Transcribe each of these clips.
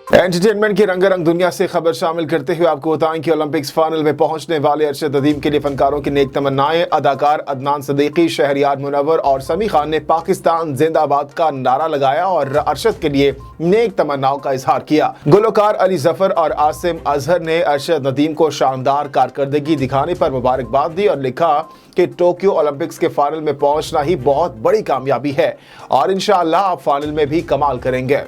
Entertainment की रंगारंग दुनिया से खबर शामिल करते हुए आपको बताएं कि ओलंपिक्स फाइनल में पहुंचने वाले अरशद नदीम के लिए फनकारों की नेक तमन्नाएं। अदाकार अदनान सदीकी, शहरयार मुनव्वर और समी खान ने पाकिस्तान जिंदाबाद का नारा लगाया और अरशद के लिए नेक तमन्नाओं का इजहार किया। गुलकार अली जफर और आसिम अजहर ने अरशद नदीम को शानदार कारकर्दगी दिखाने पर मुबारकबाद दी और लिखा कि टोक्यो ओलंपिक्स के फाइनल में पहुंचना ही बहुत बड़ी कामयाबी है और इंशाअल्लाह आप फाइनल में भी कमाल करेंगे।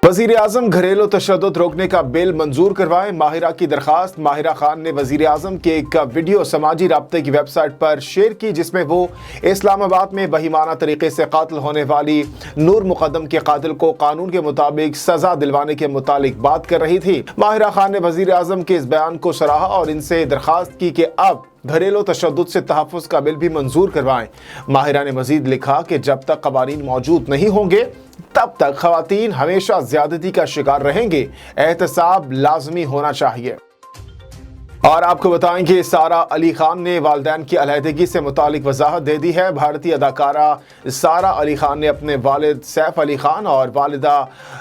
वजीर आजम घरेलू तशद्दुद रोकने का बिल मंजूर करवाएं, माहिरा की दरखास्त। माहिरा खान ने वजीर आजम की एक वीडियो समाजी राब्ते की वेबसाइट पर शेयर की जिसमें वो इस्लामाबाद में बहिमाना तरीके से कातिल होने वाली नूर मुकद्दम के कातिल को कानून के मुताबिक सजा दिलवाने के मुतालिक बात कर रही थी। माहिरा खान ने वजीर आजम के इस बयान को सराहा और इनसे दरखास्त की कि अब घरेलू तशद्दुद से तहफ़्फ़ुज़ का बिल भी मंजूर करवाएं। माहिरा ने मजीद लिखा कि जब तक क़वानीन मौजूद नहीं होंगे तब तक ख़वातीन हमेशा ज़्यादती का शिकार रहेंगे। एहतसाब लाजमी होना चाहिए। और आपको बताएं कि सारा अली खान ने वालिदैन की अलहदगी से मुतालिक वजाहत दे दी है। भारतीय अदाकारा सारा अली खान ने अपने वालिद सैफ अली खान और वालिदा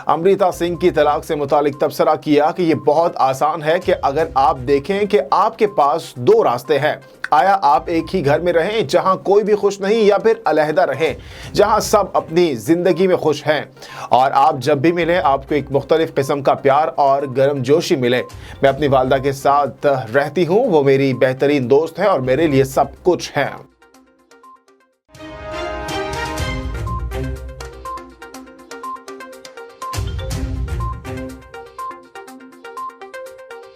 अमृता सिंह की तलाक से मुतालिक तबसरा किया कि ये बहुत आसान है कि अगर आप देखें कि आपके पास दो रास्ते हैं, आया आप एक ही घर में रहें जहां कोई भी खुश नहीं, या फिर अलहदा रहें जहां सब अपनी ज़िंदगी में खुश हैं। और आप जब भी मिलें आपको एक मुख्तलिफ किस्म का प्यार और गर्मजोशी मिले। मैं अपनी वालिदा के साथ रहती हूँ, वो मेरी बेहतरीन दोस्त है और मेरे लिए सब कुछ है।